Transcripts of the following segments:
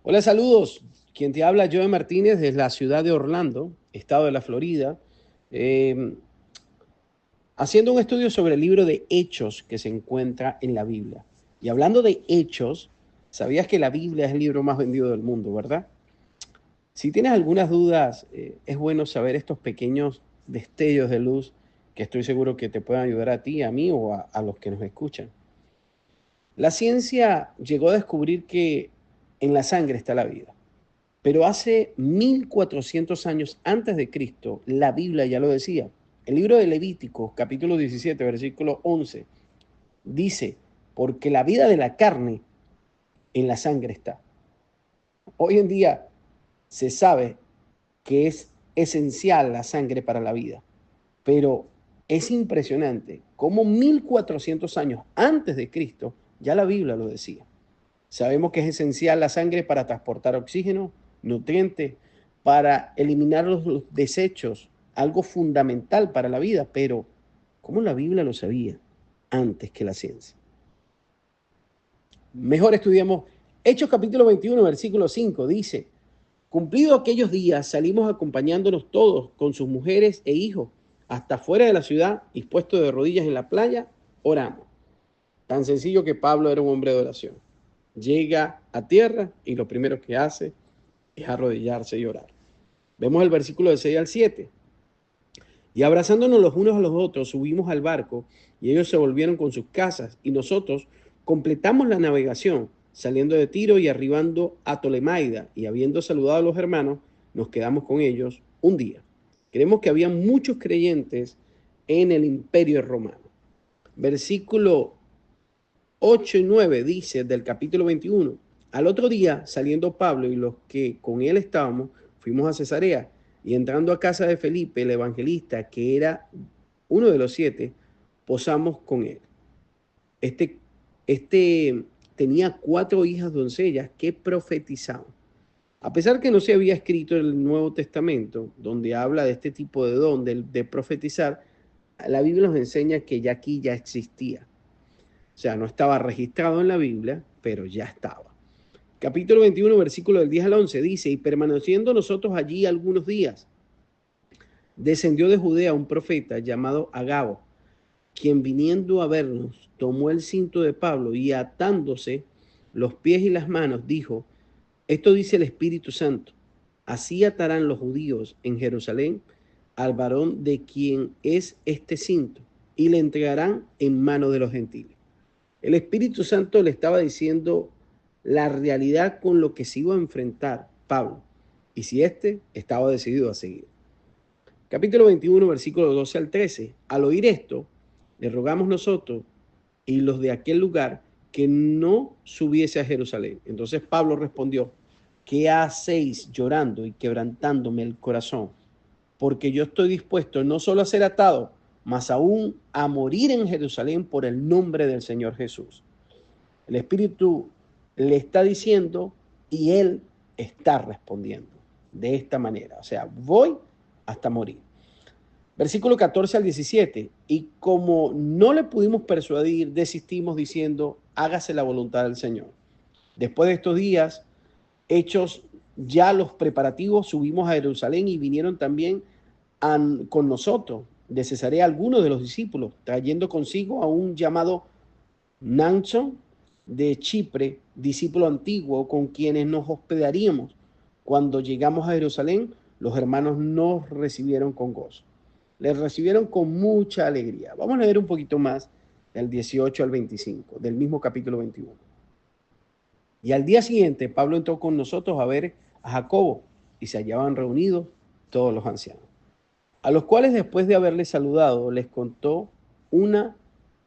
Hola, saludos. Quien te habla, Joe Martínez, desde la ciudad de Orlando, estado de la Florida, eh, haciendo un estudio sobre el libro de Hechos que se encuentra en la Biblia. Y hablando de Hechos, sabías que la Biblia es el libro más vendido del mundo, ¿verdad? Si tienes algunas dudas, es bueno saber estos pequeños destellos de luz que estoy seguro que te pueden ayudar a ti, a mí o a los que nos escuchan. La ciencia llegó a descubrir que en la sangre está la vida. Pero hace 1400 años antes de Cristo, la Biblia ya lo decía. El libro de Levítico, capítulo 17, versículo 11, dice, porque la vida de la carne en la sangre está. Hoy en día se sabe que es esencial la sangre para la vida, pero es impresionante cómo 1400 años antes de Cristo ya la Biblia lo decía. Sabemos que es esencial la sangre para transportar oxígeno, nutrientes, para eliminar los desechos, algo fundamental para la vida, pero ¿cómo la Biblia lo sabía antes que la ciencia? Mejor estudiamos Hechos capítulo 21, versículo 5, dice, cumplido aquellos días salimos acompañándonos todos con sus mujeres e hijos hasta fuera de la ciudad y puestos de rodillas en la playa, oramos. Tan sencillo que Pablo era un hombre de oración. Llega a tierra y lo primero que hace es arrodillarse y orar. Vemos el versículo de 6 al 7. Y abrazándonos los unos a los otros, subimos al barco y ellos se volvieron con sus casas y nosotros completamos la navegación, saliendo de Tiro y arribando a Tolemaida y habiendo saludado a los hermanos, nos quedamos con ellos un día. Creemos que había muchos creyentes en el imperio romano. Versículo 8 y 9 dice del capítulo 21, al otro día saliendo Pablo y los que con él estábamos, fuimos a Cesarea y entrando a casa de Felipe, el evangelista, que era uno de los 7, posamos con él. Este, este tenía 4 hijas doncellas que profetizaban. A pesar que no se había escrito el Nuevo Testamento, donde habla de este tipo de don, de profetizar, la Biblia nos enseña que ya aquí ya existía. O sea, no estaba registrado en la Biblia, pero ya estaba. Capítulo 21, versículo del 10 al 11 dice, y permaneciendo nosotros allí algunos días, descendió de Judea un profeta llamado Agabo, quien viniendo a vernos, tomó el cinto de Pablo y atándose los pies y las manos, dijo, esto dice el Espíritu Santo, así atarán los judíos en Jerusalén al varón de quien es este cinto y le entregarán en mano de los gentiles. El Espíritu Santo le estaba diciendo la realidad con lo que se iba a enfrentar Pablo y si éste estaba decidido a seguir. Capítulo 21, versículo 12 al 13. Al oír esto, le rogamos nosotros y los de aquel lugar que no subiese a Jerusalén. Entonces Pablo respondió, ¿qué hacéis llorando y quebrantándome el corazón? Porque yo estoy dispuesto no solo a ser atado, mas aún a morir en Jerusalén por el nombre del Señor Jesús. El Espíritu le está diciendo y él está respondiendo de esta manera. O sea, voy hasta morir. Versículo 14 al 17. Y como no le pudimos persuadir, desistimos diciendo, hágase la voluntad del Señor. Después de estos días, hechos ya los preparativos, subimos a Jerusalén y vinieron también con nosotros de Cesarea algunos de los discípulos, trayendo consigo a un llamado Nanson de Chipre, discípulo antiguo con quienes nos hospedaríamos. Cuando llegamos a Jerusalén, los hermanos nos recibieron con gozo. Les recibieron con mucha alegría. Vamos a leer un poquito más del 18 al 25, del mismo capítulo 21. Y al día siguiente, Pablo entró con nosotros a ver a Jacobo y se hallaban reunidos todos los ancianos, a los cuales después de haberles saludado, les contó una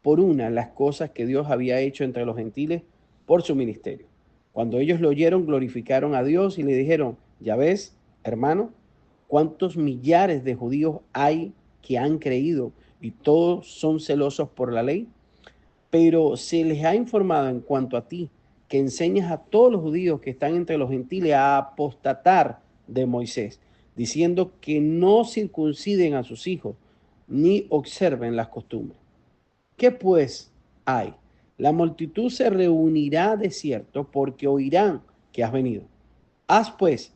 por una las cosas que Dios había hecho entre los gentiles por su ministerio. Cuando ellos lo oyeron, glorificaron a Dios y le dijeron, ya ves, hermano, cuántos millares de judíos hay que han creído y todos son celosos por la ley, pero se les ha informado en cuanto a ti, que enseñas a todos los judíos que están entre los gentiles a apostatar de Moisés, diciendo que no circunciden a sus hijos, ni observen las costumbres. ¿Qué pues hay? La multitud se reunirá de cierto porque oirán que has venido. Haz pues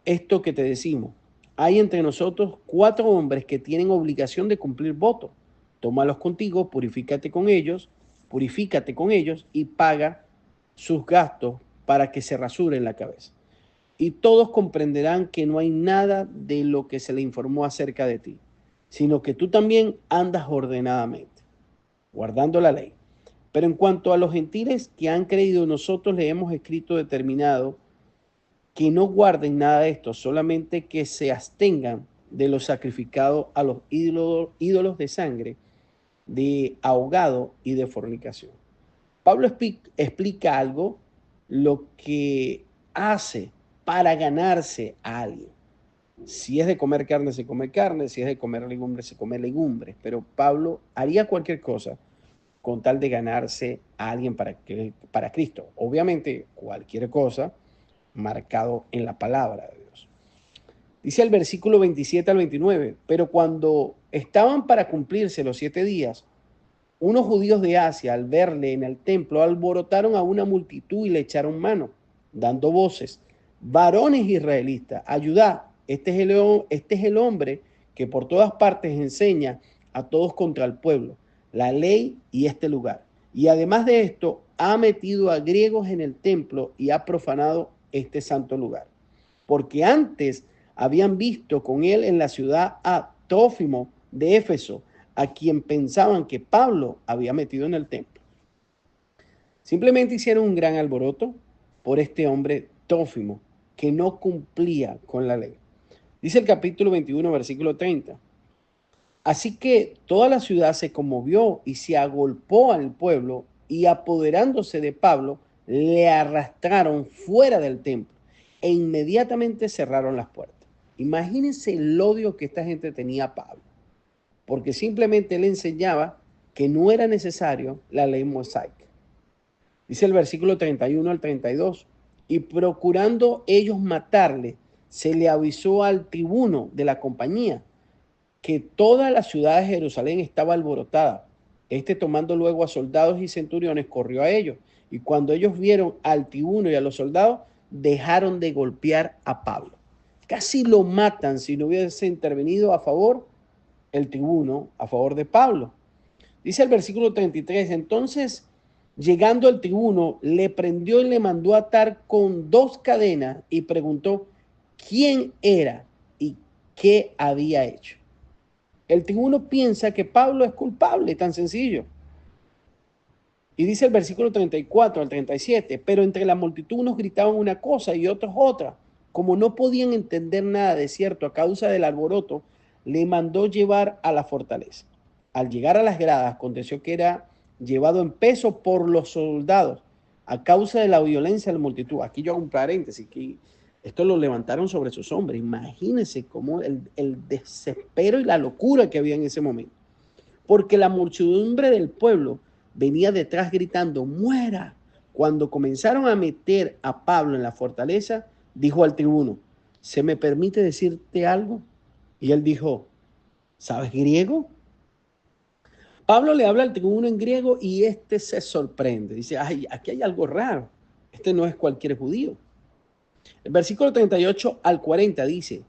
esto que te decimos. Hay entre nosotros 4 hombres que tienen obligación de cumplir voto. Tómalos contigo, purifícate con ellos y paga sus gastos para que se rasuren la cabeza. Y todos comprenderán que no hay nada de lo que se le informó acerca de ti, sino que tú también andas ordenadamente, guardando la ley. Pero en cuanto a los gentiles que han creído, nosotros le hemos escrito determinado que no guarden nada de esto, solamente que se abstengan de lo sacrificado a los ídolos de sangre, de ahogado y de fornicación. Pablo explica algo, lo que hace para ganarse a alguien. Si es de comer carne, se come carne, si es de comer legumbres, se come legumbres, pero Pablo haría cualquier cosa con tal de ganarse a alguien para Cristo. Obviamente, cualquier cosa marcado en la palabra de Dios. Dice el versículo 27 al 29, pero cuando estaban para cumplirse los 7 días, unos judíos de Asia, al verle en el templo, alborotaron a una multitud y le echaron mano, dando voces: varones israelitas, ayudad, este es el hombre que por todas partes enseña a todos contra el pueblo, la ley y este lugar. Y además de esto, ha metido a griegos en el templo y ha profanado este santo lugar. Porque antes habían visto con él en la ciudad a Trófimo de Éfeso, a quien pensaban que Pablo había metido en el templo. Simplemente hicieron un gran alboroto por este hombre Trófimo, que no cumplía con la ley. Dice el capítulo 21, versículo 30. Así que toda la ciudad se conmovió y se agolpó al pueblo, y apoderándose de Pablo, le arrastraron fuera del templo e inmediatamente cerraron las puertas. Imagínense el odio que esta gente tenía a Pablo, porque simplemente él enseñaba que no era necesario la ley mosaica. Dice el versículo 31 al 32, y procurando ellos matarle, se le avisó al tribuno de la compañía que toda la ciudad de Jerusalén estaba alborotada. Este, tomando luego a soldados y centuriones, corrió a ellos, y cuando ellos vieron al tribuno y a los soldados, dejaron de golpear a Pablo. Casi lo matan si no hubiese intervenido a favor el tribuno, a favor de Pablo. Dice el versículo 33, entonces, llegando el tribuno, le prendió y le mandó atar con 2 cadenas y preguntó quién era y qué había hecho. El tribuno piensa que Pablo es culpable, tan sencillo. Y dice el versículo 34 al 37, pero entre la multitud unos gritaban una cosa y otros otra. Como no podían entender nada de cierto a causa del alboroto, le mandó llevar a la fortaleza. Al llegar a las gradas, aconteció que era llevado en peso por los soldados a causa de la violencia de la multitud. Aquí yo hago un paréntesis, que esto lo levantaron sobre sus hombres. Imagínense cómo el desespero y la locura que había en ese momento. Porque la muchedumbre del pueblo venía detrás gritando, ¡muera! Cuando comenzaron a meter a Pablo en la fortaleza, dijo al tribuno, ¿se me permite decirte algo? Y él dijo, ¿sabes griego? Pablo le habla al tribuno en griego y este se sorprende. Dice, ay, aquí hay algo raro. Este no es cualquier judío. El versículo 38 al 40 dice,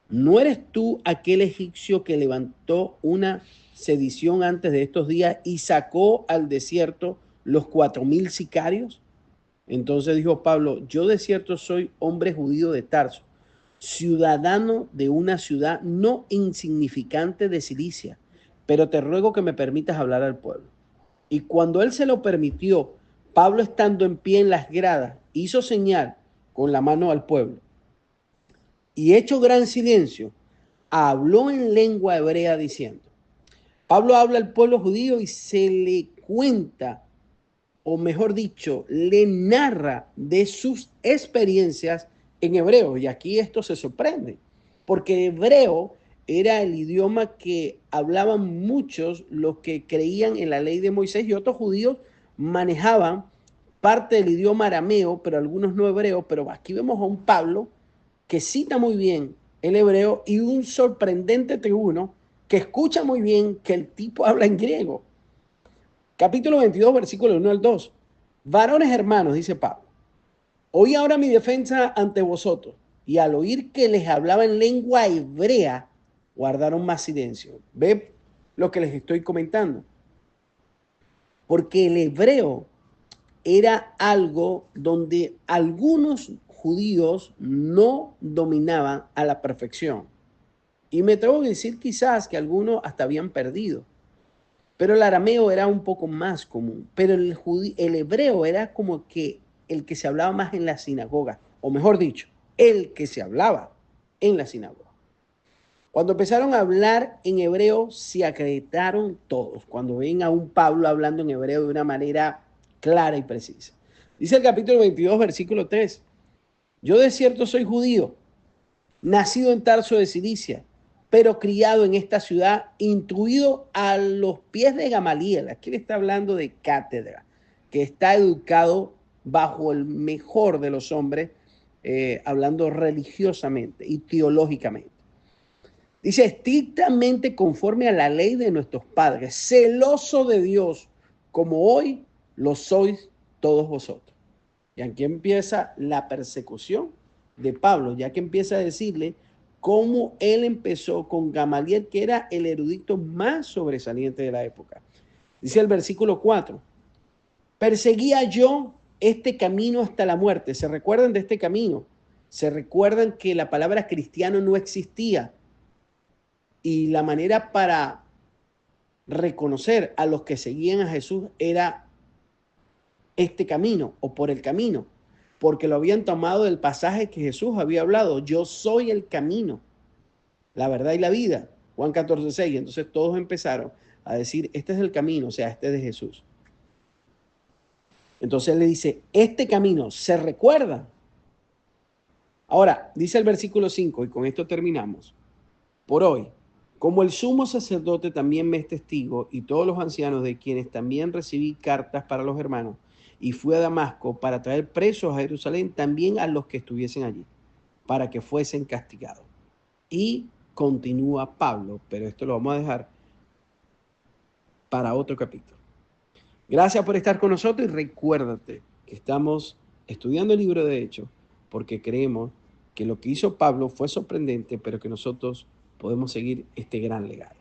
¿no eres tú aquel egipcio que levantó una sedición antes de estos días y sacó al desierto los 4,000 sicarios? Entonces dijo Pablo, yo de cierto soy hombre judío de Tarso, ciudadano de una ciudad no insignificante de Cilicia, pero te ruego que me permitas hablar al pueblo. Y cuando él se lo permitió, Pablo, estando en pie en las gradas, hizo señal con la mano al pueblo. Y hecho gran silencio, habló en lengua hebrea diciendo, Pablo habla al pueblo judío y se le cuenta, o mejor dicho, le narra de sus experiencias en hebreo. Y aquí esto se sorprende, porque hebreo era el idioma que hablaban muchos los que creían en la ley de Moisés, y otros judíos manejaban parte del idioma arameo, pero algunos no hebreos. Pero aquí vemos a un Pablo que cita muy bien el hebreo y un sorprendente tribuno que escucha muy bien que el tipo habla en griego. Capítulo 22, versículo 1 al 2. Varones hermanos, dice Pablo, Oí ahora mi defensa ante vosotros, y al oír que les hablaba en lengua hebrea, guardaron más silencio. Ve lo que les estoy comentando. Porque el hebreo era algo donde algunos judíos no dominaban a la perfección. Y me atrevo a decir quizás que algunos hasta habían perdido. Pero el arameo era un poco más común. Pero el hebreo era como que el que se hablaba más en la sinagoga. O mejor dicho, el que se hablaba en la sinagoga. Cuando empezaron a hablar en hebreo, se acreditaron todos. Cuando ven a un Pablo hablando en hebreo de una manera clara y precisa. Dice el capítulo 22, versículo 3. Yo de cierto soy judío, nacido en Tarso de Cilicia, pero criado en esta ciudad, instruido a los pies de Gamaliel. Aquí le está hablando de cátedra, que está educado bajo el mejor de los hombres, hablando religiosamente y teológicamente. Dice, estrictamente conforme a la ley de nuestros padres, celoso de Dios, como hoy lo sois todos vosotros. Y aquí empieza la persecución de Pablo, ya que empieza a decirle cómo él empezó con Gamaliel, que era el erudito más sobresaliente de la época. Dice el versículo 4, perseguía yo este camino hasta la muerte. ¿Se recuerdan de este camino? ¿Se recuerdan que la palabra cristiano no existía? Y la manera para reconocer a los que seguían a Jesús era este camino o por el camino, porque lo habían tomado del pasaje que Jesús había hablado. Yo soy el camino, la verdad y la vida. Juan 14:6. Entonces todos empezaron a decir, este es el camino, o sea, este es de Jesús. Entonces él le dice, este camino se recuerda. Ahora, dice el versículo 5, y con esto terminamos. Por hoy, como el sumo sacerdote también me es testigo, y todos los ancianos de quienes también recibí cartas para los hermanos, y fui a Damasco para traer presos a Jerusalén también a los que estuviesen allí, para que fuesen castigados. Y continúa Pablo, pero esto lo vamos a dejar para otro capítulo. Gracias por estar con nosotros y recuérdate que estamos estudiando el libro de Hechos porque creemos que lo que hizo Pablo fue sorprendente, pero que nosotros podemos seguir este gran legado.